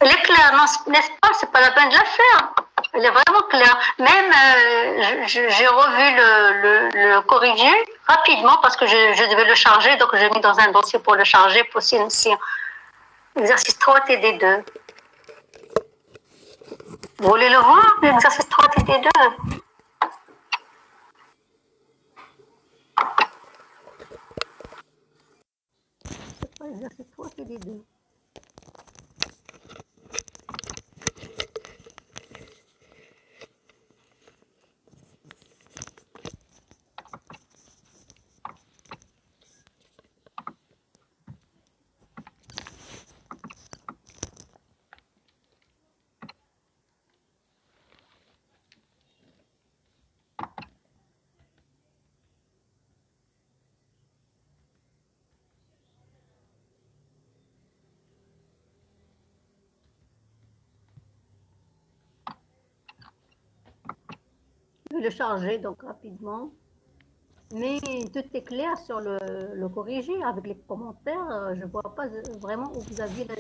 Elle est claire, n'est-ce pas? C'est pas la peine de la faire. Elle est vraiment claire. Même, j'ai revu le corrigé rapidement parce que je devais le charger, donc j'ai mis dans un dossier pour le charger pour CNC. Exercice 3 TD2. Vous voulez le voir, l'exercice 3 TD2? C'est pas l'exercice 3 TD2. Je vais le charger donc rapidement. Mais tout est clair sur le corrigé avec les commentaires. Je ne vois pas vraiment où vous aviez la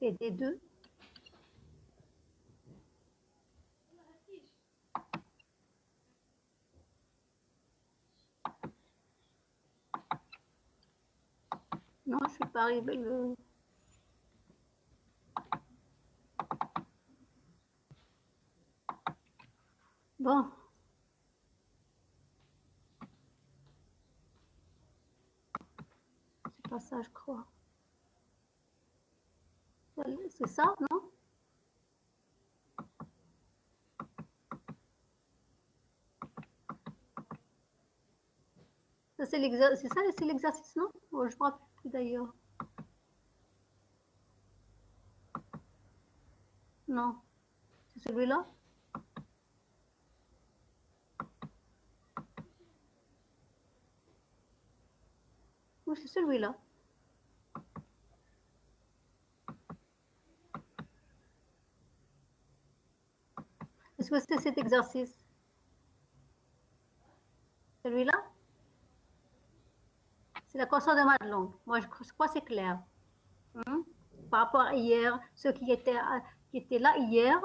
TD2. Non, je ne suis pas arrivée. Bon. C'est pas ça, je crois. C'est ça, non? Ça, c'est l'exercice, non? Oh, je ne me rappelle plus d'ailleurs. Non. C'est celui-là? Oui, c'est celui-là. Est-ce que c'est cet exercice? Celui-là? C'est la console de maths longue. Moi, je crois que c'est clair. Par rapport à hier, ceux qui étaient là hier,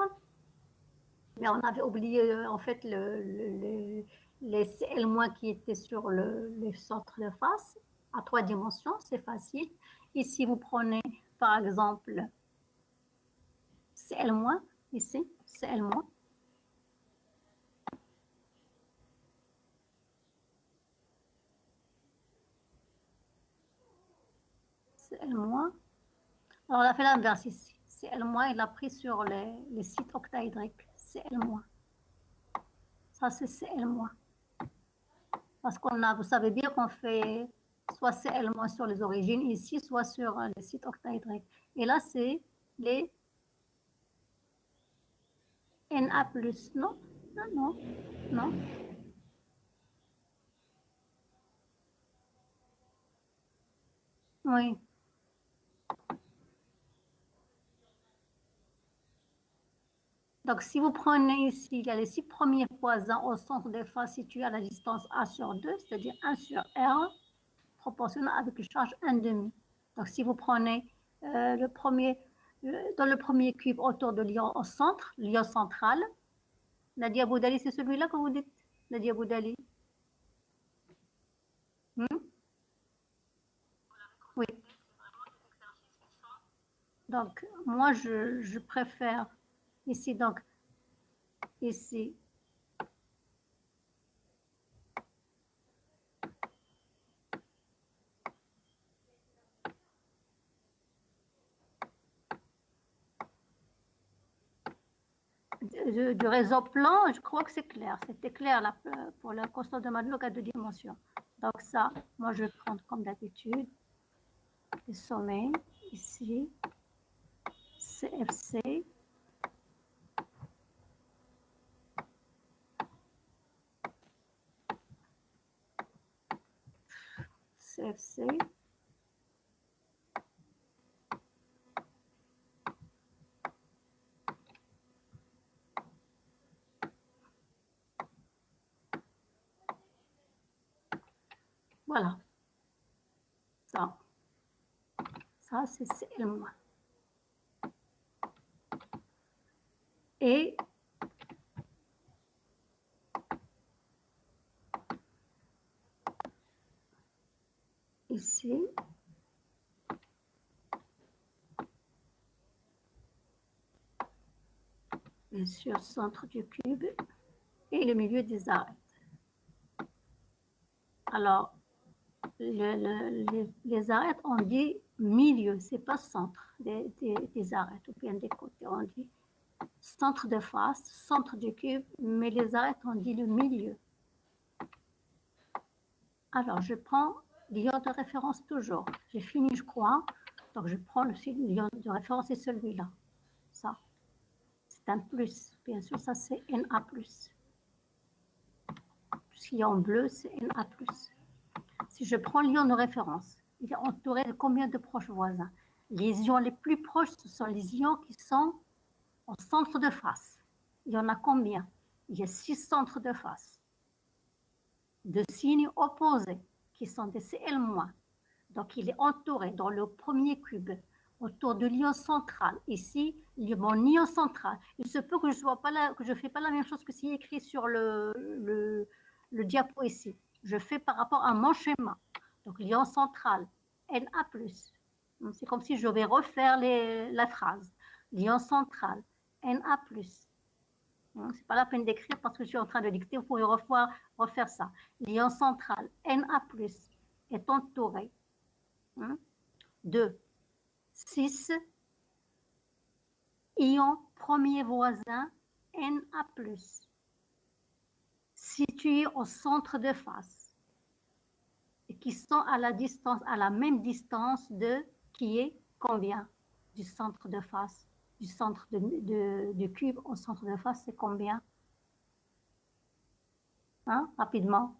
mais on avait oublié en fait les CL- qui étaient sur le centre de face à 3 dimensions, c'est facile. Ici, vous prenez par exemple CL-, ici, CL-. CL-. Alors, on a fait l'inverse ici. CL-, il a pris sur les sites octaédriques. CL-. Ça, c'est CL-. Parce qu'on a, vous savez bien qu'on fait soit CL- sur les origines ici, soit sur les sites octaédriques. Et là, c'est les Na+, non? Non, non. Oui. Donc, si vous prenez ici, il y a les 6 premiers poisons au centre des faces situés à la distance A sur 2, c'est-à-dire 1 sur R, proportionnel avec une charge 1,5. Donc, si vous prenez dans le premier cube autour de l'ion au centre, l'ion central, Nadia Boudali, c'est celui-là que vous dites, Nadia Boudali? Oui. Donc, moi, je préfère ici, donc, ici, du réseau plan, je crois que c'est clair. C'était clair là, pour la constante de Madelung à 2 dimensions. Donc ça, moi, je vais prendre comme d'habitude les sommets, ici, CFC, CFC, Voilà. Ça, c'est CL-. Et ici, bien sûr, centre du cube et le milieu des arêtes. Alors, les arêtes, on dit milieu, c'est pas centre des arêtes, ou bien des côtés, on dit centre de face, centre du cube, mais les arêtes, on dit le milieu. Alors, je prends l'ion de référence toujours. J'ai fini, je crois. Donc, je prends le l'ion de référence, c'est celui-là. Ça, c'est un plus. Bien sûr, ça, c'est Na+. Puisqu'il y a en bleu, c'est Na+. Si je prends l'ion de référence, il est entouré de combien de proches voisins? Les ions les plus proches, ce sont les ions qui sont au centre de face. Il y en a combien? Il y a 6 centres de face, de signes opposés, qui sont des Cl-. Donc, il est entouré dans le premier cube, autour de l'ion central. Ici, mon ion central. Il se peut que je ne fais pas la même chose que s'il est écrit sur le diapo ici. Je fais par rapport à mon schéma. Donc, l'ion central, Na+. C'est comme si je vais refaire la phrase. L'ion central, Na+. C'est pas la peine d'écrire parce que je suis en train de dicter. Vous pouvez refaire ça. L'ion central, Na+, est entouré de 6 ions premier voisin Na+, situés au centre de face et qui sont à la même distance qui est combien? Du centre de face, du centre du cube au centre de face, c'est combien? Rapidement.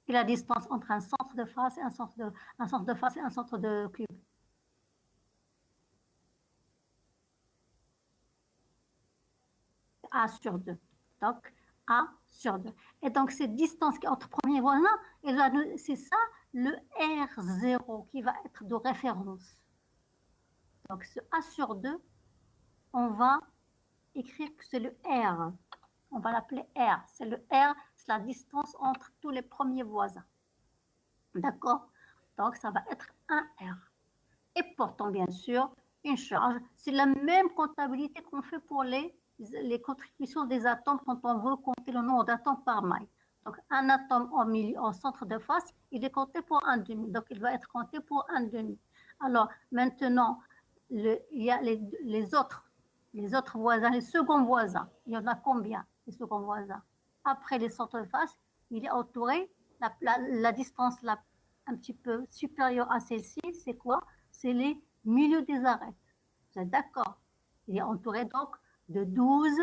Et la distance entre un centre de face et un centre de face et un centre de cube. A sur 2. Donc, A sur 2. Et donc, cette distance qui est entre premier voisin, c'est ça le R0 qui va être de référence. Donc, ce A sur 2, on va écrire que c'est le R. On va l'appeler R. C'est le R, c'est la distance entre tous les premiers voisins. D'accord? Donc, ça va être un R. Et portant, bien sûr, une charge. C'est la même comptabilité qu'on fait pour les contributions des atomes quand on veut compter le nombre d'atomes par maille. Donc, un atome au centre de face, il est compté pour un demi. Donc, il va être compté pour un demi. Alors, maintenant, il y a les autres voisins, les seconds voisins. Il y en a combien, les seconds voisins? Après les centres de face, il est entouré, la distance un petit peu supérieure à celle-ci, c'est quoi? C'est les milieux des arêtes. Vous êtes d'accord? Il est entouré donc de 12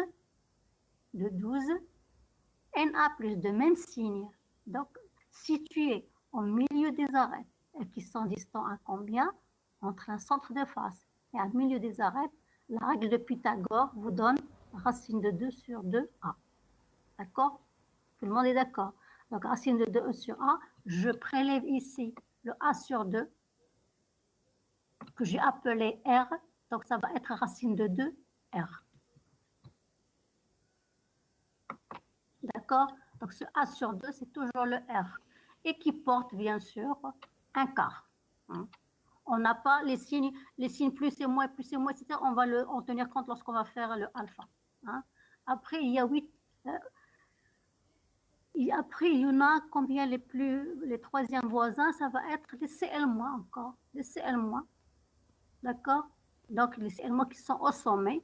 Na+, de même signe. Donc, situés au milieu des arêtes, et qui sont distants à combien? Entre un centre de face et un milieu des arêtes, la règle de Pythagore vous donne racine de 2 sur 2a. D'accord? Tout le monde est d'accord? Donc, racine de 2 sur a, je prélève ici le a sur 2, que j'ai appelé R, donc ça va être racine de 2, R. D'accord? Donc ce A sur 2, c'est toujours le R. Et qui porte, bien sûr, un quart. On n'a pas les signes plus et moins, etc. On va en tenir compte lorsqu'on va faire le alpha. Après, il y a 8. Après, il y en a combien les troisièmes voisins? Ça va être les Cl- encore. Les Cl-. D'accord? Donc, les Cl- qui sont au sommet.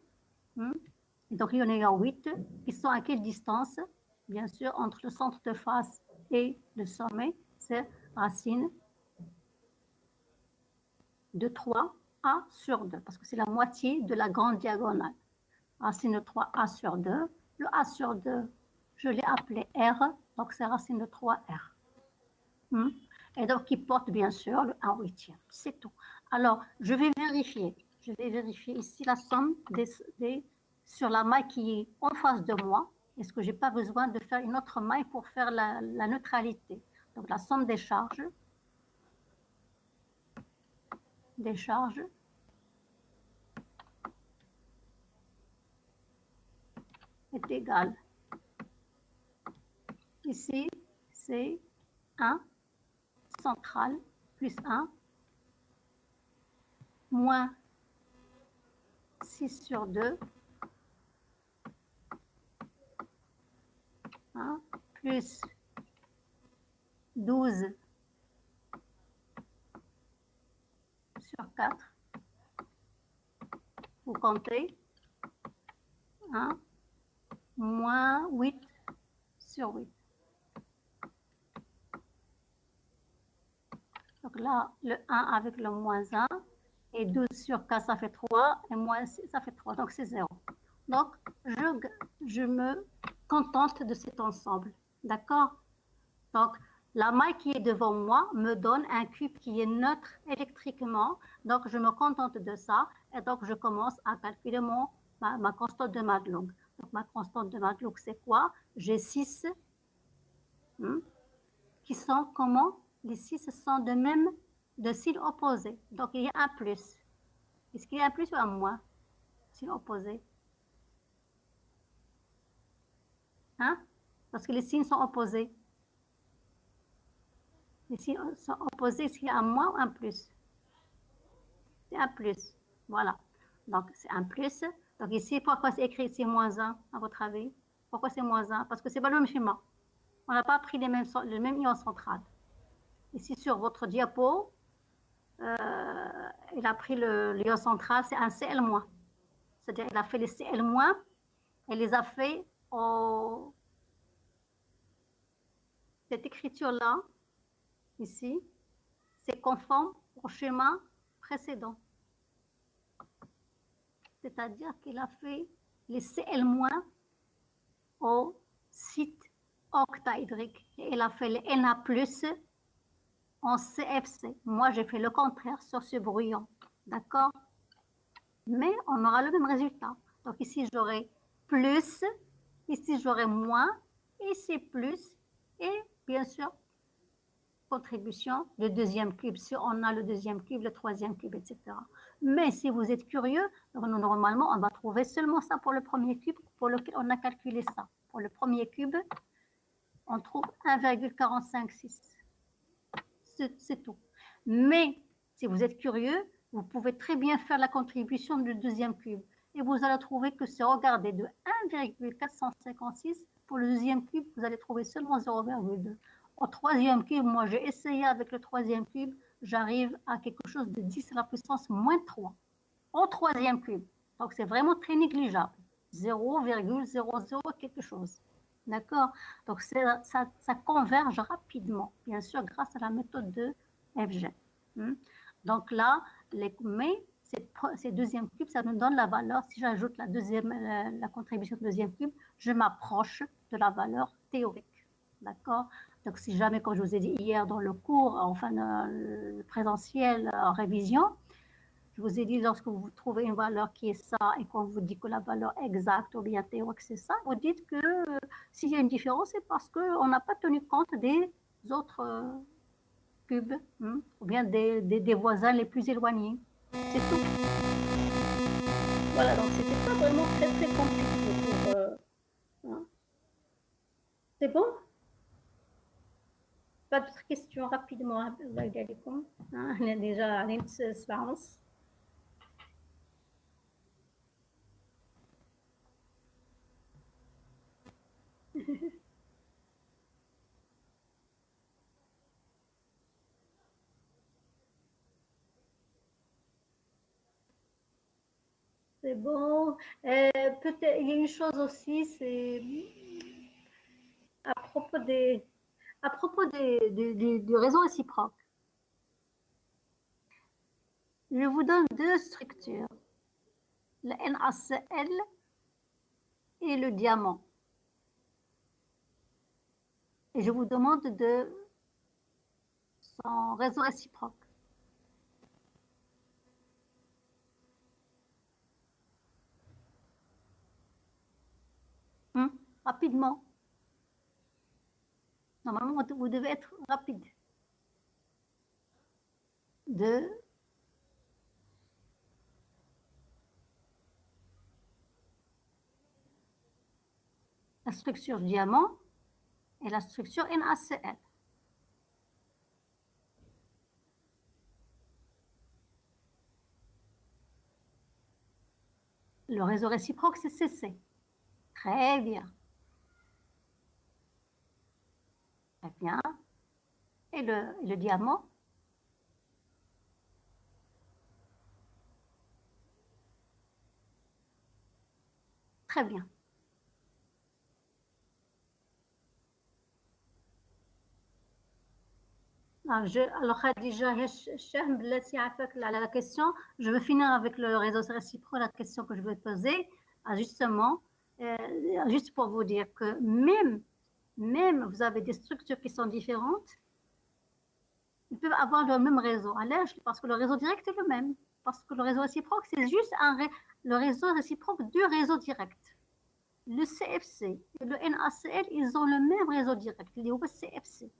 Donc, il y en a 8 qui sont à quelle distance? Bien sûr, entre le centre de face et le sommet, c'est racine de 3a sur 2, parce que c'est la moitié de la grande diagonale. Racine de 3a sur 2. Le a sur 2, je l'ai appelé R, donc c'est racine de 3R. Et donc, il porte bien sûr le 1/8. C'est tout. Alors, je vais vérifier ici la somme sur la maille qui est en face de moi. Est-ce que je n'ai pas besoin de faire une autre maille pour faire la neutralité? Donc la somme des charges est égale. Ici, c'est 1 central plus 1 moins 6 sur 2 hein, plus 12 sur 4. Vous comptez hein, moins 8 sur 8. Donc là, le 1 avec le moins 1, et 12 sur 4, ça fait 3, et moins 6, ça fait 3, donc c'est 0. Donc, je me contente de cet ensemble, d'accord? Donc, la maille qui est devant moi me donne un cube qui est neutre électriquement, donc je me contente de ça, et donc je commence à calculer ma constante de Maglung. Donc, ma constante de Maglung, c'est quoi? J'ai 6 qui sont comment? Les 6 sont de signe opposé. Donc, il y a un plus. Est-ce qu'il y a un plus ou un moins? Signe opposé. Hein? Parce que les signes sont opposés. Les signes sont opposés, est-ce qu'il y a un moins ou un plus? C'est un plus. Voilà. Donc, c'est un plus. Donc, ici, pourquoi c'est écrit ici moins 1, à votre avis? Pourquoi c'est moins 1? Parce que c'est pas le même schéma. On n'a pas pris le même ion central. Ici, sur votre diapo, il a pris l'ion central, c'est un Cl-. C'est-à-dire, il a fait les Cl-, et les a fait cette écriture-là, ici, c'est conforme au schéma précédent. C'est-à-dire qu'il a fait les Cl- au site octaédrique et il a fait les Na+ en CFC. Moi, j'ai fait le contraire sur ce brouillon. D'accord? Mais on aura le même résultat. Donc ici, j'aurai plus, ici, j'aurai moins, ici, plus, et bien sûr, contribution, le deuxième cube, si on a le deuxième cube, le troisième cube, etc. Mais si vous êtes curieux, normalement, on va trouver seulement ça pour le premier cube, pour lequel on a calculé ça. Pour le premier cube, on trouve 1,456. C'est tout. Mais si vous êtes curieux, vous pouvez très bien faire la contribution du deuxième cube. Et vous allez trouver que c'est, regardez, de 1,456 pour le deuxième cube, vous allez trouver seulement 0,2. Au troisième cube, moi j'ai essayé avec le troisième cube, j'arrive à quelque chose de 10 à la puissance moins 3. Au troisième cube. Donc c'est vraiment très négligeable. 0,00 quelque chose. D'accord? Donc ça converge rapidement, bien sûr, grâce à la méthode de FG. Donc là, mais ces deuxième cubes, ça nous donne la valeur. Si j'ajoute la contribution de deuxième cube, je m'approche de la valeur théorique. D'accord? Donc, si jamais, comme je vous ai dit hier dans le cours, enfin, le présentiel en révision, je vous ai dit, lorsque vous trouvez une valeur qui est ça et qu'on vous dit que la valeur exacte ou bien théorique, c'est ça, vous dites que s'il y a une différence, c'est parce qu'on n'a pas tenu compte des autres cubes ou bien des voisins les plus éloignés. C'est tout. Voilà, donc c'était pas vraiment très très compliqué pour... C'est bon? Pas d'autres questions rapidement. On est déjà à l'insouciance. C'est bon. Peut-être, il y a une chose aussi, c'est à propos du réseau réciproque. Je vous donne deux structures, le NaCl et le diamant. Et je vous demande de son réseau réciproque. Rapidement. Normalement, vous devez être rapide. De la structure diamant et la structure NaCl. Le réseau réciproque, c'est CC. Très bien. Très bien. Et le diamant? Très bien. Alors, Khadija, la question, je veux finir avec le réseau réciproque, la question que je veux poser, justement, juste pour vous dire que même vous avez des structures qui sont différentes, ils peuvent avoir le même réseau. Parce que le réseau direct est le même. Parce que le réseau réciproque, c'est juste le réseau réciproque du réseau direct. Le CFC et le NaCl, ils ont le même réseau direct, le CFC.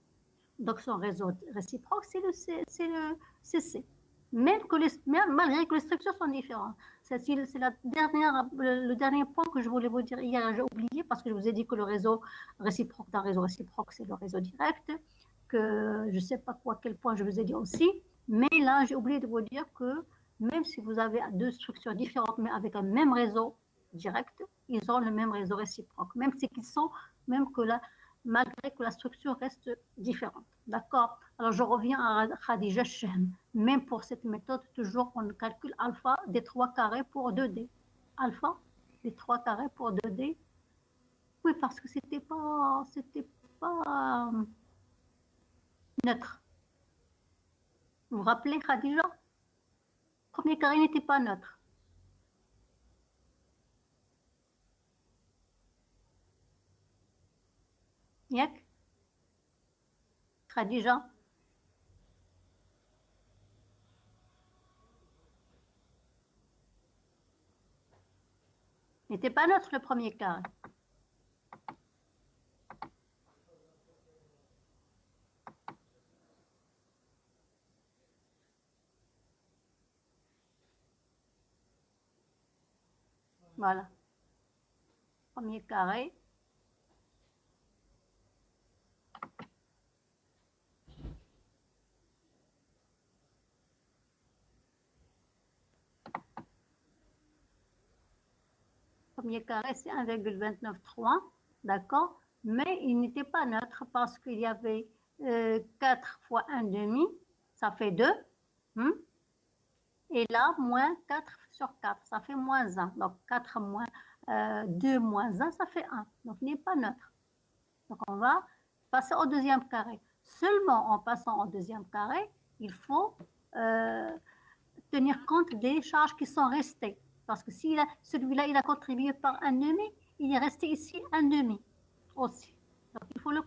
Donc, son réseau réciproque, c'est le CC. Malgré que les structures sont différentes. C'est le dernier point que je voulais vous dire hier, j'ai oublié parce que je vous ai dit que le réseau réciproque d'un réseau réciproque, c'est le réseau direct, que je ne sais pas quel point je vous ai dit aussi, mais là, j'ai oublié de vous dire que même si vous avez deux structures différentes, mais avec un même réseau direct, ils ont le même réseau réciproque, malgré que la structure reste différente. D'accord? Alors, je reviens à Khadija Shem. Même pour cette méthode, toujours, on calcule alpha des 3 carrés pour 2D. Alpha des 3 carrés pour 2D. Oui, parce que c'était pas neutre. Vous vous rappelez, Khadija? Premier carré n'était pas neutre. Yak? Khadija? N'était pas neutre le premier carré. Voilà. Premier carré. Premier carré, c'est 1,293, d'accord? Mais il n'était pas neutre parce qu'il y avait 4 fois 1 demi, ça fait 2. Et là, moins 4 sur 4, ça fait moins 1. Donc, 4 moins 2 moins 1, ça fait 1. Donc, il n'est pas neutre. Donc, on va passer au deuxième carré. Seulement en passant au deuxième carré, il faut tenir compte des charges qui sont restées. Parce que si celui-là, il a contribué par un demi, il est resté ici un demi aussi. Donc, il faut le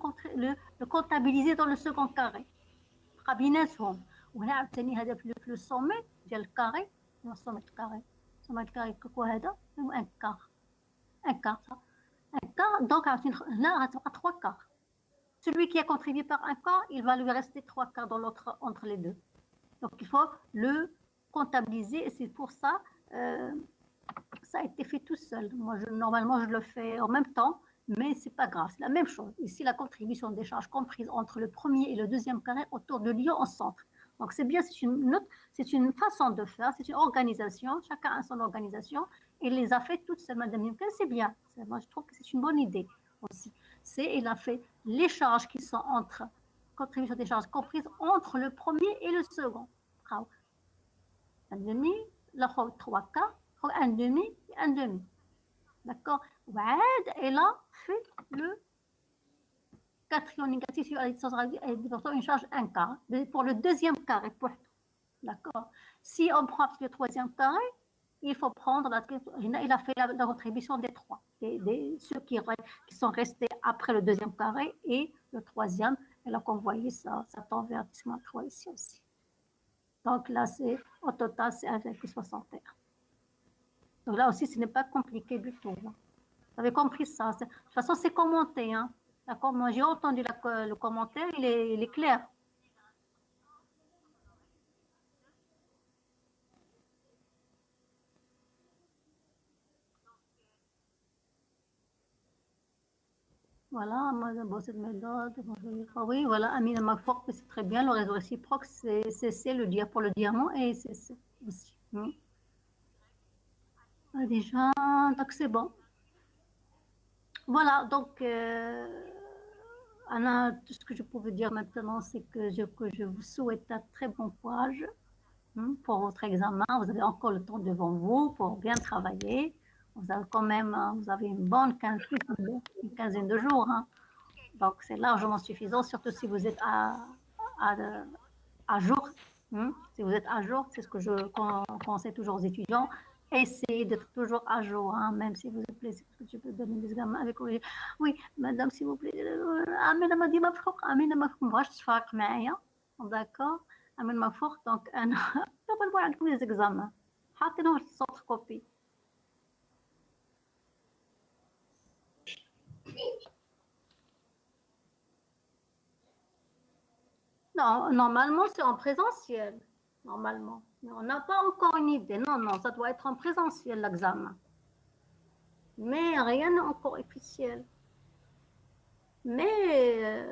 comptabiliser dans le second carré. بيناتهم وهنا عاوتاني هذا في لو سومي ديال الكاري هو السومي الكاري كوكو هذا هو ان كار دونك عاوتاني هنا غتبقى 3 كار. Celui qui a contribué par un quart, il va lui rester 3 quarts dans l'autre entre les deux. Donc il faut le comptabiliser et c'est pour ça ça a été fait tout seul. Moi, normalement, je le fais en même temps, mais c'est pas grave, c'est la même chose. Ici, la contribution des charges comprises entre le premier et le deuxième carré autour de l'ion en centre. Donc, c'est bien, c'est une façon de faire, c'est une organisation, chacun a son organisation, et il les a fait toutes seules, Madame Yumken, c'est bien. Moi, je trouve que c'est une bonne idée aussi. Il a fait les charges qui sont contribution des charges comprises entre le premier et le second. Un demi, la 3 quarts, un demi et un demi. D'accord. Et là, fait le quatrion négatif sur la distance radiale et une charge 1 quart. Pour le deuxième carré, d'accord. Si on prend le troisième carré, il faut prendre, il a fait la contribution des 3, ceux qui sont restés après le deuxième carré et le troisième. Et là, qu'on voyait ça tombe vers 3 ici aussi. Donc là, au total, c'est 1,61. Donc là aussi, ce n'est pas compliqué du tout. Vous avez compris ça. De toute façon, c'est commenté. Hein. D'accord, moi j'ai entendu le commentaire, il est clair. Voilà, moi, bon, cette méthode, bon, oui, voilà, Amina Magfour, c'est très bien, le réseau réciproque, c'est le dia pour le diamant et c'est aussi. Déjà, donc c'est bon. Voilà, donc, Anna, tout ce que je peux vous dire maintenant, c'est que je vous souhaite un très bon courage pour votre examen. Vous avez encore le temps devant vous pour bien travailler. Vous avez quand même, vous avez une bonne quinzaine de jours. Hein. Donc, c'est largement suffisant, surtout si vous êtes à, à jour. Si vous êtes à jour, c'est ce que je conseille toujours aux étudiants. Essayez d'être toujours à jour, hein, même si vous êtes blessé, parce que tu peux donner des examens avec oui, madame, s'il vous plaît. Amina ما ديما بفوق Amina ما بغاش تفارق معايا d'accord Amina ما فوق donc انا طبعا عندكم les examens حاطينهم في السوفت كوبي. Non, normalement, c'est en présentiel. Normalement. Mais on n'a pas encore une idée. Non, non, ça doit être en présentiel, l'examen. Mais rien n'est encore officiel. Mais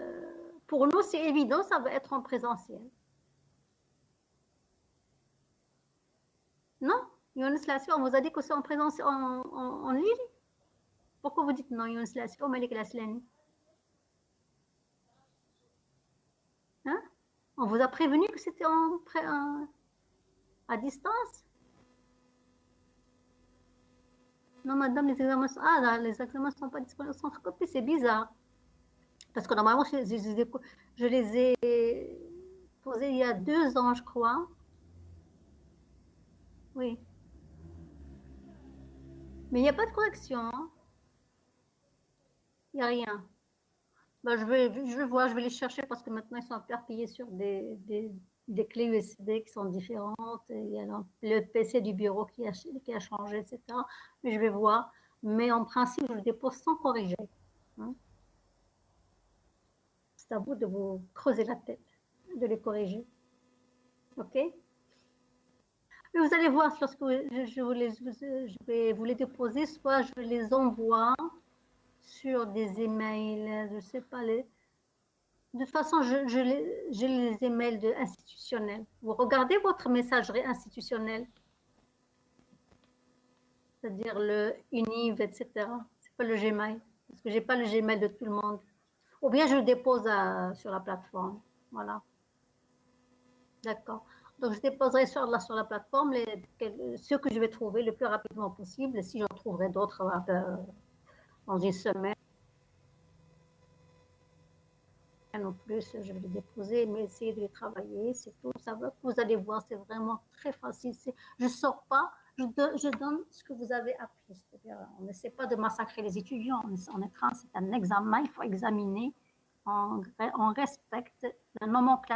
pour nous, c'est évident, ça va être en présentiel. Non, Younes Lassi, on vous a dit que c'est en présentiel, en ligne. Pourquoi vous dites non, Younes Lassi, au Malik Laslani? Hein? On vous a prévenu que c'était à distance? Non, madame, les examens ne sont pas disponibles au centre copie, c'est bizarre. Parce que normalement, je les ai posés il y a 2 ans, je crois. Oui. Mais il n'y a pas de correction. Hein. Il n'y a rien. Ben, je vais voir, je vais les chercher parce que maintenant, ils sont éparpillés sur des clés USB qui sont différentes. Il y a le PC du bureau qui a changé, etc. Mais je vais voir. Mais en principe, je le dépose sans corriger. Hein. C'est à vous de vous creuser la tête, de les corriger. OK? Mais vous allez voir, lorsque je vais vous les déposer, soit je les envoie sur des emails, je ne sais pas, de toute façon, j'ai les emails institutionnels. Vous regardez votre messagerie institutionnelle, c'est-à-dire le Univ, etc. Ce n'est pas le Gmail, parce que je n'ai pas le Gmail de tout le monde. Ou bien je le dépose sur la plateforme. Voilà. D'accord. Donc, je déposerai sur la plateforme ceux que je vais trouver le plus rapidement possible. Si j'en trouverai d'autres dans une semaine ou plus, je vais les déposer, mais essayez de les travailler, c'est tout. Ça va, vous allez voir, c'est vraiment très facile. Je ne sors pas, je donne ce que vous avez appris. C'est-à-dire, on n'essaie pas de massacrer les étudiants. C'est un examen, il faut examiner. On respecte la nomenclature